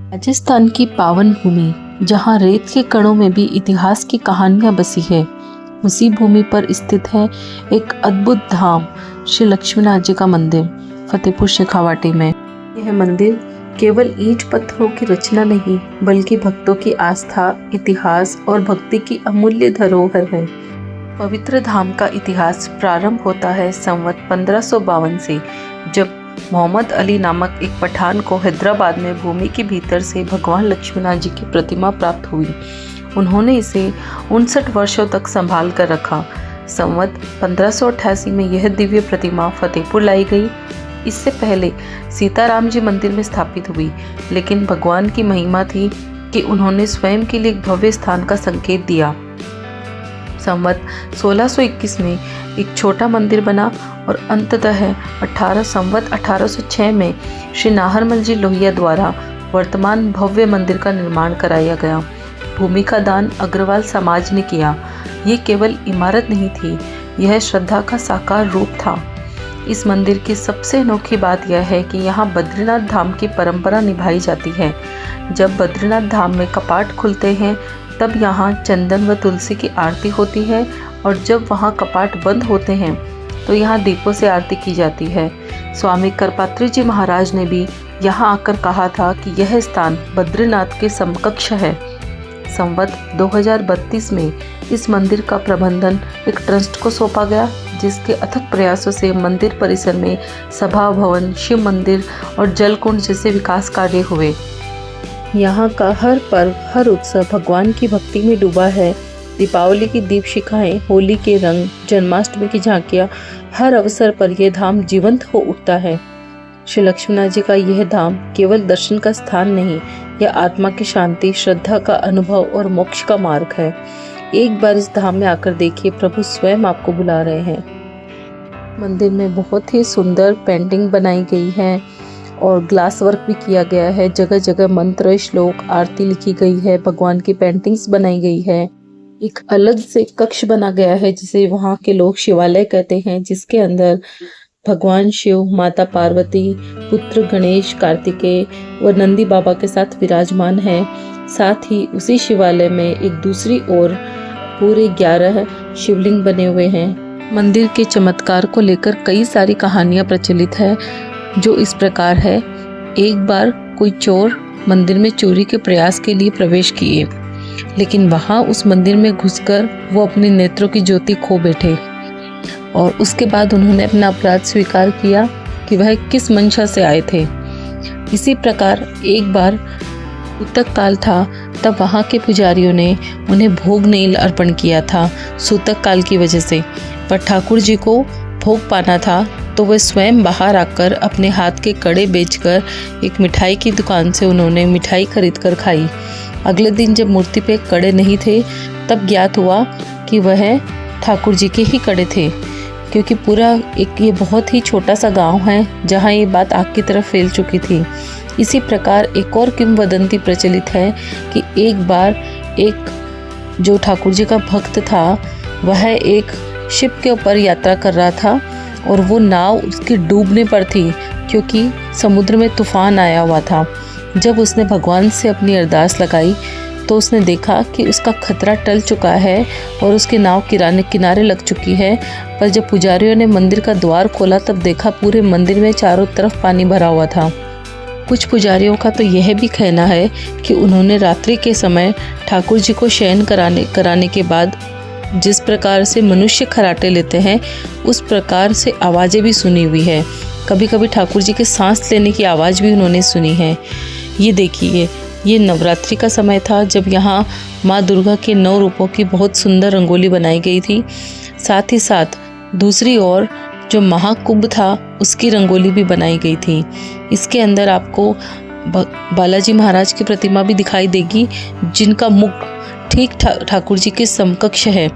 राजस्थान की पावन भूमि, जहाँ रेत के कणों में भी इतिहास की कहानियां बसी है, उसी भूमि पर स्थित है एक अद्भुत धाम, श्री लक्ष्मीनाथ जी का मंदिर, फतेहपुर शेखावाटी में। यह मंदिर केवल ईंट पत्थरों की रचना नहीं, बल्कि भक्तों की आस्था, इतिहास और भक्ति की अमूल्य धरोहर है। पवित्र धाम का इतिहास प्रारंभ होता है संवत 1552 से, जब मोहम्मद अली नामक एक पठान को हैदराबाद में भूमि के भीतर से भगवान लक्ष्मीनाथ जी की प्रतिमा प्राप्त हुई। उन्होंने इसे 59 वर्षों तक संभाल कर रखा। संवत 1588 में यह दिव्य प्रतिमा फतेहपुर लाई गई। इससे पहले सीताराम जी मंदिर में स्थापित हुई, लेकिन भगवान की महिमा थी कि उन्होंने स्वयं के लिए एक भव्य स्थान का संकेत दिया। संवत 1621 में एक छोटा मंदिर बना और अंततः संवत 1806 में श्री नाहरमल जी लोहिया द्वारा वर्तमान भव्य मंदिर का निर्माण कराया गया। भूमि का दान अग्रवाल समाज ने किया। ये केवल इमारत नहीं थी, यह श्रद्धा का साकार रूप था। इस मंदिर की सबसे अनोखी बात यह है कि यहाँ बद्रीनाथ धाम की परंपरा निभाई जाती है। जब बद्रीनाथ धाम में कपाट खुलते हैं, तब यहाँ चंदन व तुलसी की आरती होती है, और जब वहाँ कपाट बंद होते हैं तो यहाँ दीपों से आरती की जाती है। स्वामी करपात्री जी महाराज ने भी यहाँ आकर कहा था कि यह स्थान बद्रीनाथ के समकक्ष है। संवत 2032 में इस मंदिर का प्रबंधन एक ट्रस्ट को सौंपा गया, जिसके अथक प्रयासों से मंदिर परिसर में सभा भवन, शिव मंदिर और जलकुंड जैसे विकास कार्य हुए। यहाँ का हर पर्व, हर उत्सव भगवान की भक्ति में डूबा है। दीपावली की दीप शिखाएं, होली के रंग, जन्माष्टमी की झांकियाँ, हर अवसर पर यह धाम जीवंत हो उठता है। श्री लक्ष्मीनाथ जी का यह धाम केवल दर्शन का स्थान नहीं, यह आत्मा की शांति, श्रद्धा का अनुभव और मोक्ष का मार्ग है। एक बार इस धाम में आकर देखिए, प्रभु स्वयं आपको बुला रहे हैं। मंदिर में बहुत ही सुंदर पेंटिंग बनाई गई है और ग्लास वर्क भी किया गया है। जगह जगह मंत्र, श्लोक, आरती लिखी गई है, भगवान की पेंटिंग्स बनाई गई है। एक अलग से कक्ष बना गया है जिसे वहाँ के लोग शिवालय कहते हैं, जिसके अंदर भगवान शिव, माता पार्वती, पुत्र गणेश, कार्तिकेय व नंदी बाबा के साथ विराजमान है। साथ ही उसी शिवालय में एक दूसरी ओर पूरे 11 शिवलिंग बने हुए हैं। मंदिर के चमत्कार को लेकर कई सारी कहानियां प्रचलित है, जो इस प्रकार है। एक बार कोई चोर मंदिर में चोरी के प्रयास के लिए प्रवेश किए, लेकिन वहां उस मंदिर में घुसकर वो अपने नेत्रों की ज्योति खो बैठे, और उसके बाद उन्होंने अपना अपराध स्वीकार किया कि वह किस मंशा से आए थे। इसी प्रकार एक बार सूतक काल था, तब वहाँ के पुजारियों ने उन्हें भोग नहीं अर्पण किया था सूतक काल की वजह से, पर ठाकुर जी को भोग पाना था, तो वे स्वयं बाहर आकर अपने हाथ के कड़े बेचकर एक मिठाई की दुकान से उन्होंने मिठाई खरीद कर खाई। अगले दिन जब मूर्ति पे कड़े नहीं थे, तब ज्ञात हुआ कि वह ठाकुर जी के ही कड़े थे, क्योंकि पूरा एक ये बहुत ही छोटा सा गांव है जहां ये बात आग की तरफ फैल चुकी थी। इसी प्रकार एक और किंवदंती प्रचलित है कि एक बार एक जो ठाकुर जी का भक्त था, वह एक शिप के ऊपर यात्रा कर रहा था और वो नाव उसकी डूबने पर थी, क्योंकि समुद्र में तूफान आया हुआ था। जब उसने भगवान से अपनी अरदास लगाई, तो उसने देखा कि उसका खतरा टल चुका है और उसकी नाव किनारे लग चुकी है। पर जब पुजारियों ने मंदिर का द्वार खोला, तब देखा पूरे मंदिर में चारों तरफ पानी भरा हुआ था। कुछ पुजारियों का तो यह भी कहना है कि उन्होंने रात्रि के समय ठाकुर जी को शयन कराने के बाद जिस प्रकार से मनुष्य खराटे लेते हैं, उस प्रकार से आवाज़ें भी सुनी हुई है। कभी कभी ठाकुर जी के सांस लेने की आवाज़ भी उन्होंने सुनी है। ये देखिए, ये नवरात्रि का समय था, जब यहाँ माँ दुर्गा के 9 रूपों की बहुत सुंदर रंगोली बनाई गई थी। साथ ही साथ दूसरी ओर जो महाकुंभ था, उसकी रंगोली भी बनाई गई थी। इसके अंदर आपको बालाजी महाराज की प्रतिमा भी दिखाई देगी, जिनका मुख ठीक ठाकुर जी के समकक्ष है।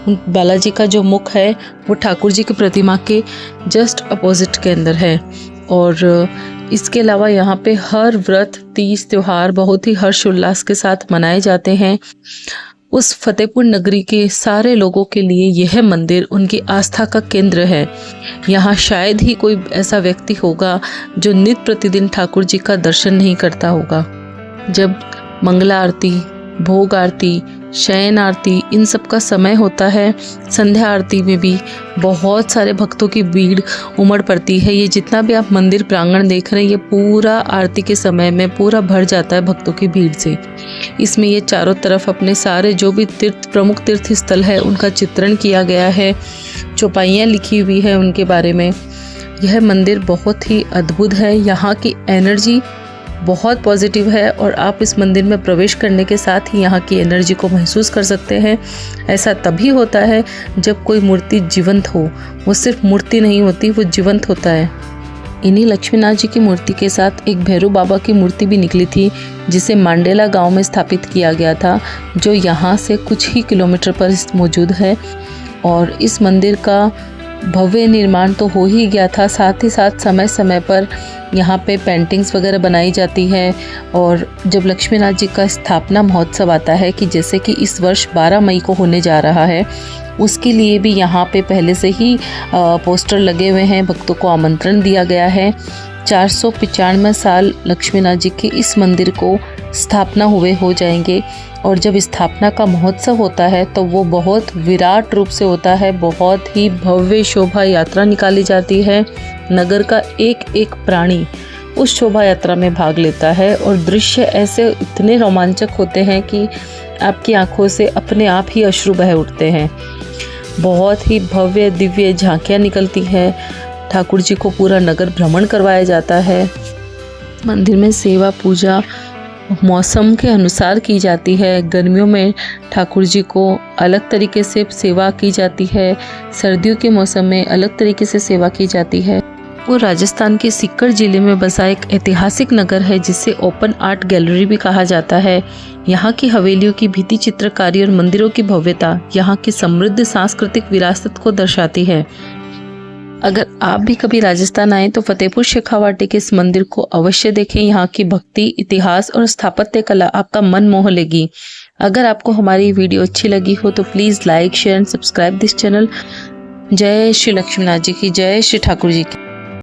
बालाजी का जो मुख है वो ठाकुर जी की प्रतिमा के जस्ट अपोजिट के अंदर है। और इसके अलावा यहाँ पे हर व्रत, तीज, त्योहार बहुत ही हर्षोल्लास के साथ मनाए जाते हैं। उस फतेहपुर नगरी के सारे लोगों के लिए यह मंदिर उनकी आस्था का केंद्र है। यहाँ शायद ही कोई ऐसा व्यक्ति होगा जो नित्य प्रतिदिन ठाकुर जी का दर्शन नहीं करता होगा। जब मंगला आरती, भोग आरती, शयन आरती इन सब का समय होता है, संध्या आरती में भी बहुत सारे भक्तों की भीड़ उमड़ पड़ती है। ये जितना भी आप मंदिर प्रांगण देख रहे हैं, ये पूरा आरती के समय में पूरा भर जाता है भक्तों की भीड़ से। इसमें ये चारों तरफ अपने सारे जो भी प्रमुख तीर्थ स्थल है उनका चित्रण किया गया है, चौपाइयाँ लिखी हुई है उनके बारे में। यह मंदिर बहुत ही अद्भुत है, यहाँ की एनर्जी बहुत पॉजिटिव है और आप इस मंदिर में प्रवेश करने के साथ ही यहाँ की एनर्जी को महसूस कर सकते हैं। ऐसा तभी होता है जब कोई मूर्ति जीवंत हो, वो सिर्फ मूर्ति नहीं होती, वो जीवंत होता है। इन्हीं लक्ष्मीनाथ जी की मूर्ति के साथ एक भैरव बाबा की मूर्ति भी निकली थी, जिसे मांडेला गांव में स्थापित किया गया था, जो यहाँ से कुछ ही किलोमीटर पर मौजूद है। और इस मंदिर का भव्य निर्माण तो हो ही गया था, साथ ही साथ समय समय पर यहाँ पे पेंटिंग्स वगैरह बनाई जाती है। और जब लक्ष्मीनाथ जी का स्थापना महोत्सव आता है, कि जैसे कि इस वर्ष 12 मई को होने जा रहा है, उसके लिए भी यहाँ पे पहले से ही पोस्टर लगे हुए हैं, भक्तों को आमंत्रण दिया गया है। 495 साल लक्ष्मीनाथ जी के इस मंदिर को स्थापना हुए हो जाएंगे और जब स्थापना का महोत्सव होता है तो वो बहुत विराट रूप से होता है। बहुत ही भव्य शोभा यात्रा निकाली जाती है। नगर का एक एक प्राणी उस शोभा यात्रा में भाग लेता है और दृश्य ऐसे इतने रोमांचक होते हैं कि आपकी आंखों से अपने आप ही अश्रु बह उठते हैं। बहुत ही भव्य दिव्य झांकियाँ निकलती है। ठाकुर जी को पूरा नगर भ्रमण करवाया जाता है। मंदिर में सेवा पूजा मौसम के अनुसार की जाती है। गर्मियों में ठाकुर जी को अलग तरीके से सेवा की जाती है, सर्दियों के मौसम में अलग तरीके से सेवा की जाती है। वो राजस्थान के सीकर जिले में बसा एक ऐतिहासिक नगर है, जिसे ओपन आर्ट गैलरी भी कहा जाता है। यहाँ की हवेलियों की भित्ति चित्रकारी और मंदिरों की भव्यता यहाँ की समृद्ध सांस्कृतिक विरासत को दर्शाती है। अगर आप भी कभी राजस्थान आए तो फतेहपुर शेखावाटी के इस मंदिर को अवश्य देखें। यहाँ की भक्ति, इतिहास और स्थापत्य कला आपका मन मोह लेगी। अगर आपको हमारी वीडियो अच्छी लगी हो तो please like, share and subscribe this channel. जय श्री लक्ष्मीनाथ जी की, जय श्री ठाकुर जी की।